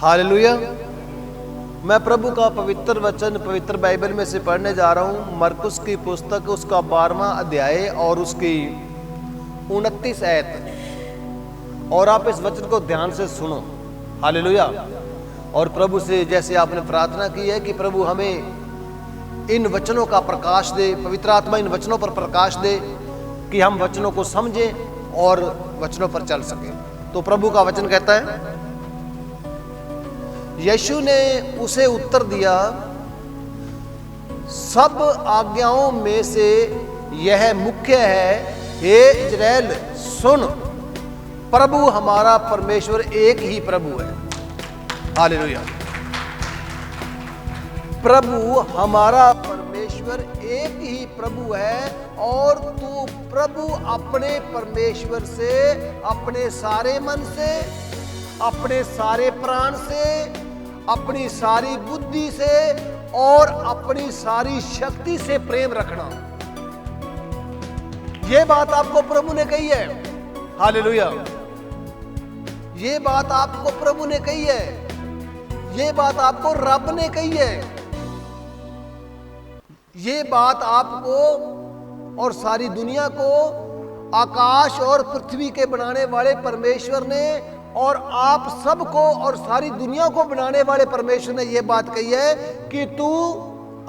Hallelujah. मैं प्रभु का पवित्र वचन पवित्र बाइबल में से पढ़ने जा रहा हूं। मरकुस की पुस्तक उसका 12वां अध्याय और उसकी 29 आयत। और आप इस वचन को ध्यान से सुनो। हालेलुया। और प्रभु से जैसे आपने प्रार्थना की है कि प्रभु हमें इन वचनों का प्रकाश दे, पवित्र आत्मा इन वचनों पर प्रकाश दे कि हम वचनों को समझें और वचनों पर चल सकें। तो प्रभु का वचन कहता है, यीशु ने उसे उत्तर दिया, सब आज्ञाओं में से यह मुख्य है, हे इज़राइल सुन, प्रभु हमारा परमेश्वर एक ही प्रभु है। हालेलुया। प्रभु हमारा परमेश्वर एक ही प्रभु है और तू प्रभु अपने परमेश्वर से अपने सारे मन से, अपने सारे प्राण से, अपनी सारी बुद्धि से और अपनी सारी शक्ति से प्रेम रखना। यह बात आपको प्रभु ने कही है। हालेलुया। ये बात आपको प्रभु ने कही है। ये बात आपको रब ने कही है। ये बात आपको और सारी दुनिया को आकाश और पृथ्वी के बनाने वाले परमेश्वर ने और आप सबको और सारी दुनिया को बनाने वाले परमेश्वर ने यह बात कही है कि तू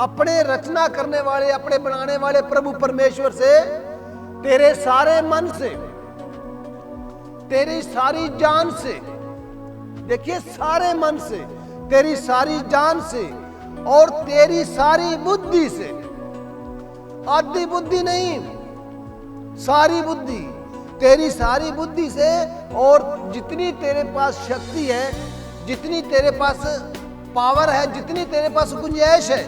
अपने रचना करने वाले, अपने बनाने वाले प्रभु परमेश्वर से तेरे सारे मन से, तेरी सारी जान से, देखिए सारे मन से, तेरी सारी जान से और तेरी सारी बुद्धि से, आधी बुद्धि नहीं, सारी बुद्धि, तेरी सारी बुद्धि से और जितनी तेरे पास शक्ति है, जितनी तेरे पास पावर है, जितनी तेरे पास गुंजाइश है,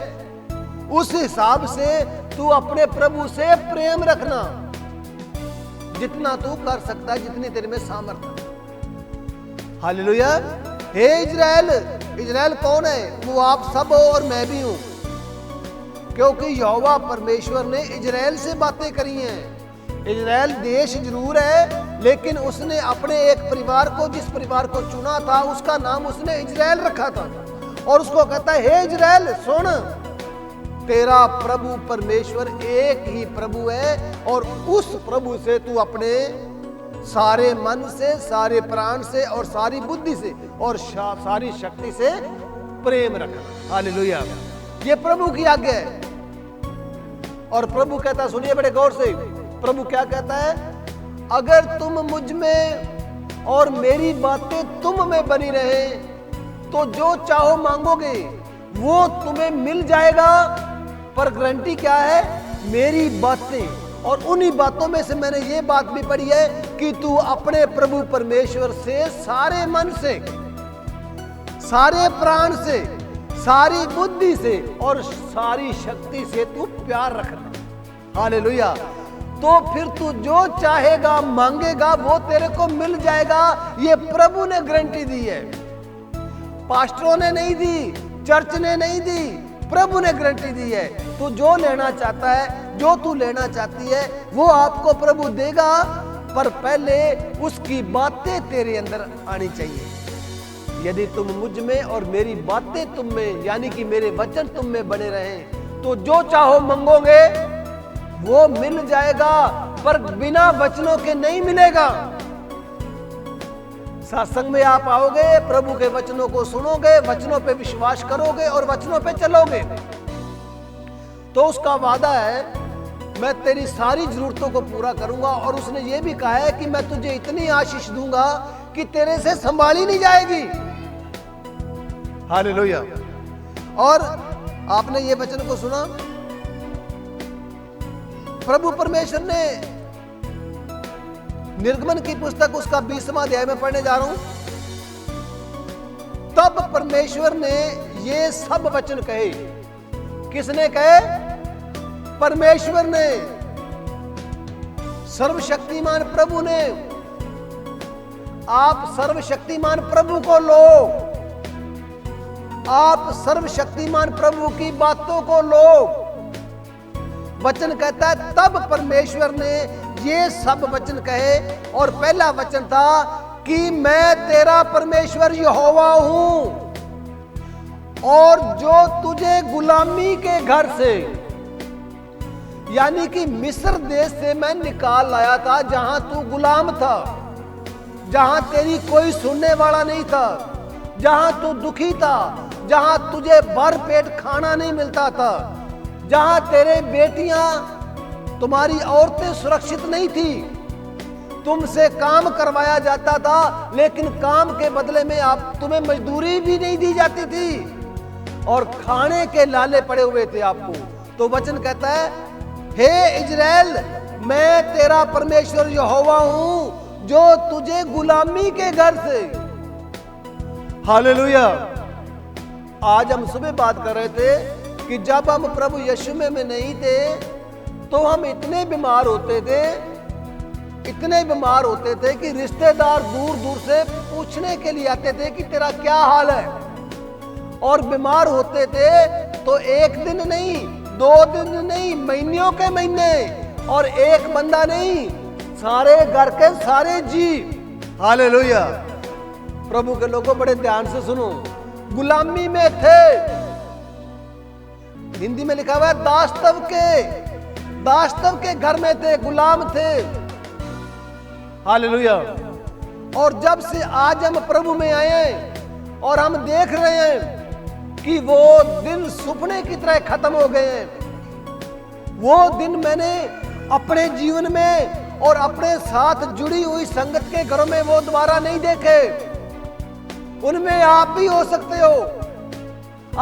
उस हिसाब से तू अपने प्रभु से प्रेम रखना, जितना तू कर सकता है, जितनी तेरे में सामर्थ्य। हालेलुया। हे इज़राइल, इज़राइल कौन है? वो आप सब हो और मैं भी हूं, क्योंकि यहोवा परमेश्वर ने इज़राइल से बातें करी हैं। इज़राइल देश जरूर है, लेकिन उसने अपने एक परिवार को, जिस परिवार को चुना था, उसका नाम उसने इज़राइल रखा था। और उसको कहता है, हे इज़राइल सुन, तेरा प्रभु परमेश्वर एक ही प्रभु है और उस प्रभु से तू अपने सारे मन से, सारे प्राण से और सारी बुद्धि से और सारी शक्ति से प्रेम रखना। हालेलुया। ये प्रभु की आज्ञा है। और प्रभु कहता है, सुनिए बड़े गौर से, प्रभु क्या कहता है, अगर तुम मुझ में और मेरी बातें तुम में बनी रहे तो जो चाहो मांगोगे वो तुम्हें मिल जाएगा। पर गारंटी क्या है? मेरी बातें। और उन्हीं बातों में से मैंने ये बात भी पढ़ी है कि तू अपने प्रभु परमेश्वर से सारे मन से, सारे प्राण से, सारी बुद्धि से और सारी शक्ति से तू प्यार रखना। हालेलुया। तो फिर तू जो चाहेगा, मांगेगा, वो तेरे को मिल जाएगा। ये प्रभु ने गारंटी दी है, पास्टरों ने नहीं दी, चर्च ने नहीं दी, प्रभु ने गारंटी दी है। तू जो लेना चाहता है, जो तू लेना चाहती है, वो आपको प्रभु देगा, पर पहले उसकी बातें तेरे अंदर आनी चाहिए। यदि तुम मुझ में और मेरी बातें तुम में, यानी कि मेरे वचन तुम में बने रहें, तो जो चाहो मांगोगे वो मिल जाएगा, पर बिना वचनों के नहीं मिलेगा। सत्संग में आप आओगे, प्रभु के वचनों को सुनोगे, वचनों पे विश्वास करोगे और वचनों पे चलोगे, तो उसका वादा है, मैं तेरी सारी जरूरतों को पूरा करूंगा। और उसने ये भी कहा है कि मैं तुझे इतनी आशीष दूंगा कि तेरे से संभाली नहीं जाएगी। हालेलुया। और आपने ये वचन को सुना, प्रभु परमेश्वर ने निर्गमन की पुस्तक उसका 20वां अध्याय में पढ़ने जा रहा हूं। तब परमेश्वर ने ये सब वचन कहे। किसने कहे? परमेश्वर ने, सर्वशक्तिमान प्रभु ने। आप सर्वशक्तिमान प्रभु को लो, आप सर्वशक्तिमान प्रभु की बातों को लो। वचन कहता है तब परमेश्वर ने ये सब वचन कहे, और पहला वचन था कि मैं तेरा परमेश्वर यहोवा हूं, और जो तुझे गुलामी के घर से, यानी कि मिस्र देश से मैं निकाल लाया था, जहां तू गुलाम था, जहां तेरी कोई सुनने वाला नहीं था, जहां तू दुखी था, जहां तुझे भर पेट खाना नहीं मिलता था, जहां तेरे बेटियां, तुम्हारी औरतें सुरक्षित नहीं थी, तुमसे काम करवाया जाता था, लेकिन काम के बदले में आप तुम्हें मजदूरी भी नहीं दी जाती थी, और खाने के लाले पड़े हुए थे आपको। तो वचन कहता है, हे इजराइल, मैं तेरा परमेश्वर यहोवा हूं, जो तुझे गुलामी के घर से। हालेलुया। आज हम सुबह बात कर रहे थे कि जब हम प्रभु यीशु में नहीं थे, तो हम इतने बीमार होते थे, इतने बीमार होते थे कि रिश्तेदार दूर दूर से पूछने के लिए आते थे कि तेरा क्या हाल है। और बीमार होते थे तो एक दिन नहीं, 2 दिन नहीं, महीनों के महीने, और एक बंदा नहीं, सारे घर के सारे जी। हालेलुया। प्रभु के लोगों बड़े ध्यान से सुनो, गुलामी में थे, हिंदी में लिखा हुआ है दास्तव के घर में थे, गुलाम थे। हालेलुया। और जब से आज हम प्रभु में आए और हम देख रहे हैं कि वो दिन सुपने की तरह खत्म हो गए हैं। वो दिन मैंने अपने जीवन में और अपने साथ जुड़ी हुई संगत के घरों में वो दोबारा नहीं देखे। उनमें आप भी हो सकते हो।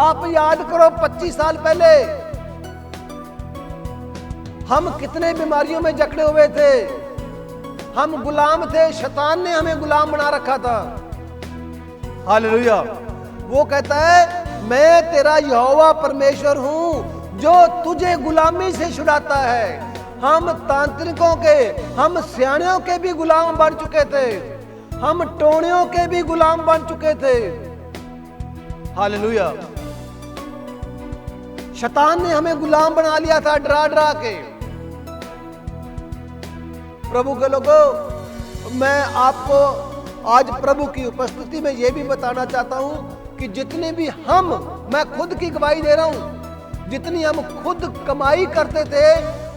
आप याद करो 25 साल पहले हम कितने बीमारियों में जकड़े हुए थे, हम गुलाम थे, शैतान ने हमें गुलाम बना रखा था। हालेलुया। वो कहता है, मैं तेरा यहोवा परमेश्वर हूं, जो तुझे गुलामी से छुड़ाता है। हम तांत्रिकों के, हम स्याणियों के भी गुलाम बन चुके थे, हम टोणियों के भी गुलाम बन चुके थे। हालेलुया। शैतान ने हमें गुलाम बना लिया था, डरा डरा के। प्रभु के लोगों, मैं आपको आज प्रभु की उपस्थिति में यह भी बताना चाहता हूं कि जितने भी मैं खुद की गवाही दे रहा हूं, जितनी हम खुद कमाई करते थे,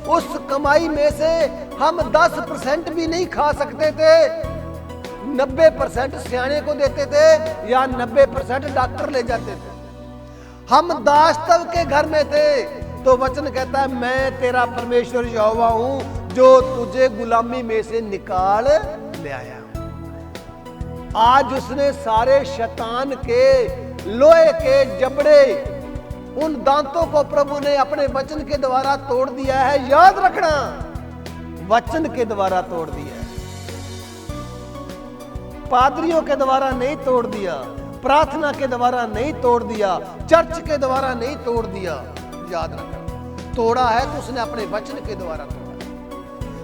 उस कमाई में से हम 10% भी नहीं खा सकते थे। 90% सियाने को देते थे या 90% डॉक्टर ले जाते थे। हम दास्तव के घर में थे। तो वचन कहता है, मैं तेरा परमेश्वर यहोवा हूं, जो तुझे गुलामी में से निकाल ले आया। आज उसने सारे शैतान के लोहे के जबड़े, उन दांतों को प्रभु ने अपने वचन के द्वारा तोड़ दिया है। याद रखना, वचन के द्वारा तोड़ दिया है, पादरियों के द्वारा नहीं तोड़ दिया, प्रार्थना के द्वारा नहीं तोड़ दिया, चर्च के द्वारा नहीं तोड़ दिया। याद रखना, तोड़ा है तो उसने अपने वचन के द्वारा तोड़ा।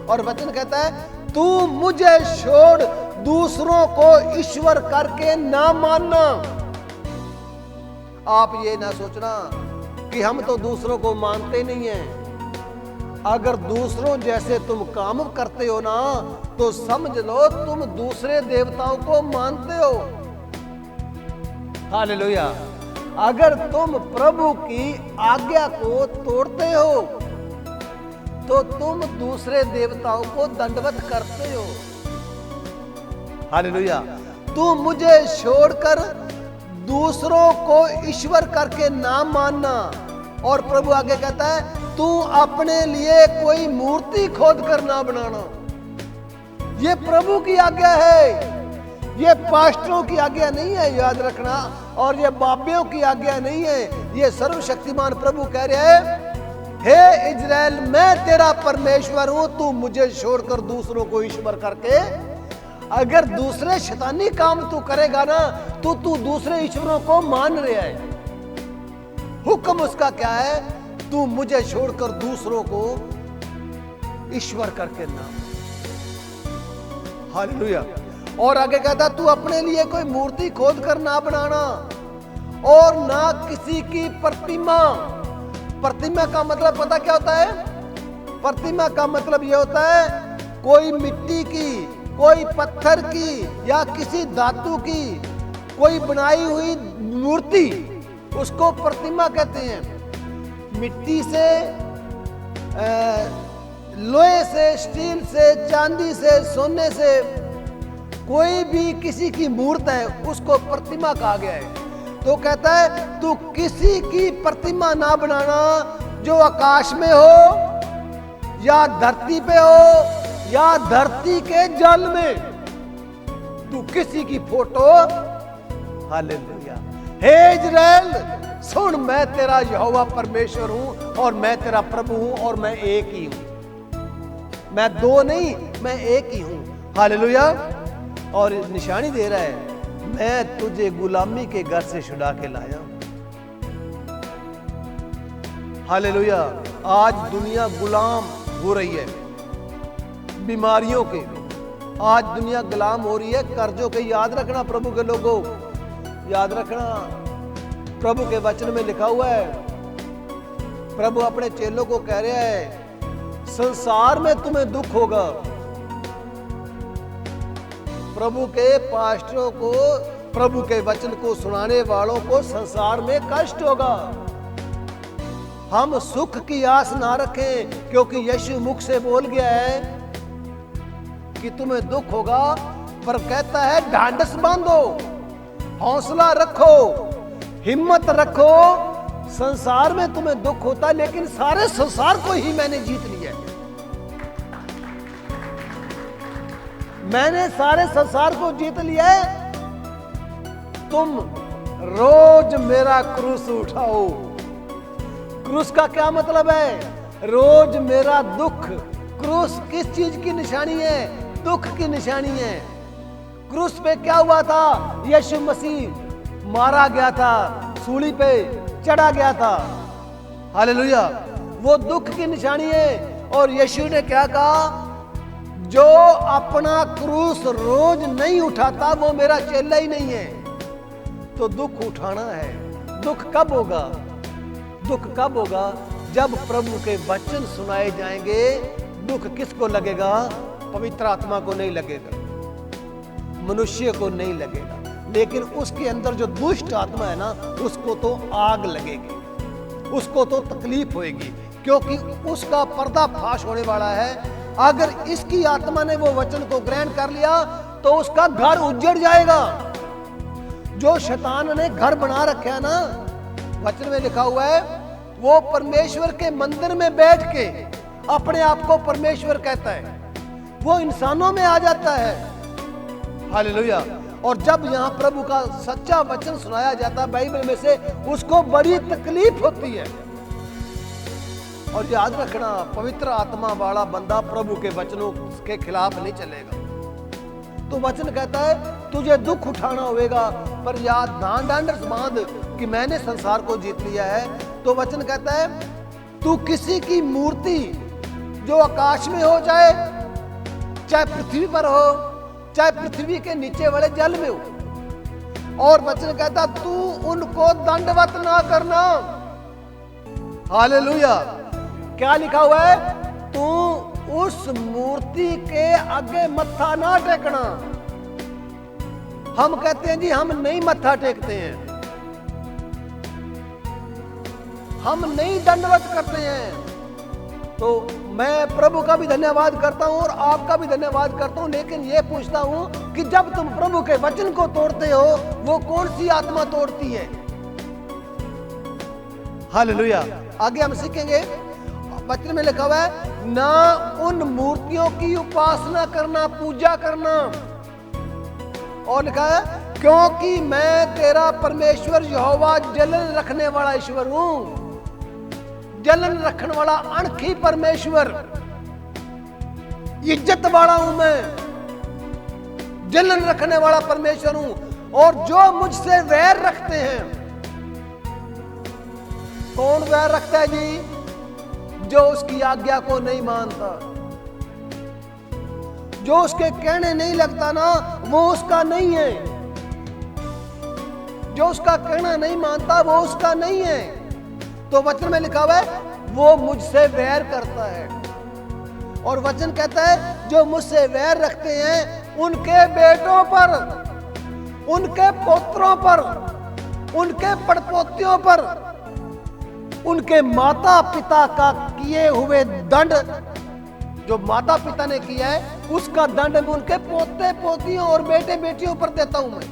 और वचन कहता है, तू मुझे छोड़ दूसरों को ईश्वर करके ना मानना। आप ये ना सोचना कि हम तो दूसरों को मानते नहीं हैं। अगर दूसरों जैसे तुम काम करते हो ना, तो समझ लो तुम दूसरे देवताओं को मानते हो। हालेलुया। अगर तुम प्रभु की आज्ञा को तोड़ते हो, तो तुम दूसरे देवताओं को दंडवत करते हो। हालेलुया। तू मुझे छोड़कर दूसरों को ईश्वर करके ना मानना। और प्रभु आगे कहता है, तू अपने लिए कोई मूर्ति खोद कर ना बनाना। ये प्रभु की आज्ञा है, ये पास्टरों की आज्ञा नहीं है। याद रखना, और ये बाबियों की आज्ञा नहीं है। ये सर्वशक्तिमान प्रभु कह रहे हैं, हे इजराइल, मैं तेरा परमेश्वर हूं, तू मुझे छोड़कर दूसरों को ईश्वर करके। अगर दूसरे शैतानी काम तू करेगा ना, तो तू दूसरे ईश्वरों को मान रहा है। हुक्म उसका क्या है? तू मुझे छोड़कर दूसरों को ईश्वर करके ना। हालेलुया। और आगे कहता, तू अपने लिए कोई मूर्ति खोद कर ना बनाना, और ना किसी की प्रतिमा। प्रतिमा का मतलब पता क्या होता है? प्रतिमा का मतलब यह होता है कोई मिट्टी की कोई पत्थर की या किसी धातु की कोई बनाई हुई मूर्ति, उसको प्रतिमा कहते हैं। मिट्टी से, लोहे से, स्टील से, चांदी से, सोने से कोई भी किसी की मूर्त है, उसको प्रतिमा कहा गया है। तो कहता है तू किसी की प्रतिमा ना बनाना जो आकाश में हो या धरती पे हो या धरती के जल में। तू किसी की फोटो, हालेलुया। हे इज़राइल सुन, मैं तेरा यहोवा परमेश्वर हूं और मैं तेरा प्रभु हूं और मैं एक ही हूं। मैं दो नहीं, मैं एक ही हूं। हालेलुया। और निशानी दे रहा है, मैं तुझे गुलामी के घर से छुड़ा के लाया। हालेलुया। आज दुनिया गुलाम हो रही है बीमारियों के, आज दुनिया गुलाम हो रही है कर्जों के। याद रखना प्रभु के लोगों, याद रखना प्रभु के वचन में लिखा हुआ है, प्रभु अपने चेलों को कह रहा है संसार में तुम्हें दुख होगा। प्रभु के पास्टरों को, प्रभु के वचन को सुनाने वालों को संसार में कष्ट होगा। हम सुख की आस ना रखें, क्योंकि यीशु मुख से बोल गया है कि तुम्हें दुख होगा, पर कहता है ढांढस बांधो, हौसला रखो, हिम्मत रखो। संसार में तुम्हें दुख होता है, लेकिन सारे संसार को ही मैंने जीत लिया है। मैंने सारे संसार को जीत लिया है। तुम रोज मेरा क्रूस उठाओ। क्रूस का क्या मतलब है? रोज मेरा दुख। क्रूस किस चीज की निशानी है? दुख की निशानी है। क्रूस पे क्या हुआ था? यीशु मसीह मारा गया था, सूली पे चढ़ा गया था। हालेलुया। वो दुख की निशानी है। और यीशु ने क्या कहा? जो अपना क्रूस रोज नहीं उठाता वो मेरा चेला ही नहीं है। तो दुख उठाना है। दुख कब होगा? दुख कब होगा? जब प्रभु के वचन सुनाए जाएंगे। दुख किसको लगेगा? पवित्र आत्मा को नहीं लगेगा, मनुष्य को नहीं लगेगा, लेकिन उसके अंदर जो दुष्ट आत्मा है ना, उसको तो आग लगेगी, उसको तो तकलीफ होगी, क्योंकि उसका पर्दाफाश होने वाला है। अगर इसकी आत्मा ने वो वचन को ग्रहण कर लिया तो उसका घर उजड़ जाएगा। जो शैतान ने घर बना रखा है ना, वचन में लिखा हुआ है, वो परमेश्वर के मंदिर में बैठ के अपने आप को परमेश्वर कहता है, वो इंसानों में आ जाता है। हालेलुया। और जब यहाँ प्रभु का सच्चा वचन सुनाया जाता है बाइबल में से, उसको बड़ी तकलीफ होती है। और याद रखना, पवित्र आत्मा वाला बंदा प्रभु के वचनों के खिलाफ नहीं चलेगा। तो वचन कहता है तुझे दुख उठाना होगा, पर याद ढांढस बांध कि मैंने संसार को जीत लिया है। तो वचन कहता है तू किसी की मूर्ति जो आकाश में हो, चाहे पृथ्वी पर हो, चाहे पृथ्वी के नीचे वाले जल में हो। और वचन कहता तू उनको दंडवत ना करना। हालेलुया। क्या लिखा हुआ है? तू उस मूर्ति के आगे मत्था ना टेकना। हम कहते हैं जी हम नहीं मत्था टेकते हैं, हम नहीं दंडवत करते हैं। तो मैं प्रभु का भी धन्यवाद करता हूं और आपका भी धन्यवाद करता हूं, लेकिन यह पूछता हूं कि जब तुम प्रभु के वचन को तोड़ते हो, वो कौन सी आत्मा तोड़ती है? हालेलुया। आगे हम सीखेंगे, वचन में लिखा हुआ है ना उन मूर्तियों की उपासना करना, पूजा करना। और लिखा है क्योंकि मैं तेरा परमेश्वर यहोवा जलन रखने वाला ईश्वर हूं। जलन रखने वाला अणखी परमेश्वर, इज्जत वाला हूं मैं, जलन रखने वाला परमेश्वर हूं। और जो मुझसे वैर रखते हैं, कौन वैर रखता है जी? जो उसकी आज्ञा को नहीं मानता, जो उसके कहने नहीं लगता ना, वो उसका नहीं है। जो उसका कहना नहीं मानता वो उसका नहीं है। तो वचन में लिखा हुआ है वो मुझसे वैर करता है। और वचन कहता है जो मुझसे वैर रखते हैं उनके बेटों पर, उनके पुत्रों पर, उनके पड़पोतियों पर, उनके माता पिता का किए हुए दंड, जो माता पिता ने किया है उसका दंड मैं उनके पोते पोतियों और बेटे बेटियों पर देता हूं मैं,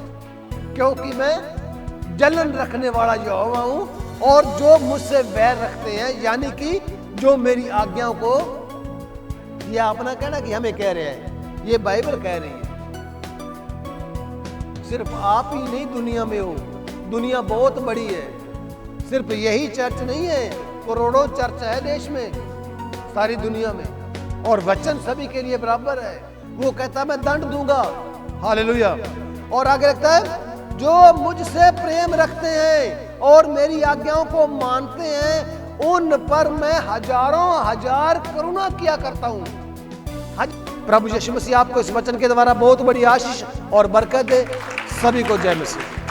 क्योंकि मैं जलन रखने वाला यहोवा हूं। और जो मुझसे वैर रखते हैं, यानी कि जो मेरी आज्ञाओं को, ये अपना कहना कि हमें कह रहे हैं, ये बाइबल कह रही है। सिर्फ आप ही नहीं दुनिया में हो, दुनिया बहुत बड़ी है। सिर्फ यही चर्च नहीं है, करोड़ों चर्च है देश में, सारी दुनिया में, और वचन सभी के लिए बराबर है। वो कहता है मैं दंड दूंगा, हालेलुया। और आगे लगता है जो मुझसे प्रेम रखते हैं और मेरी आज्ञाओं को मानते हैं, उन पर मैं हजारों हजार करुणा किया करता हूं। प्रभु यीशु मसीह आपको इस वचन के द्वारा बहुत बड़ी आशीष और बरकत दे। सभी को जय मसीह।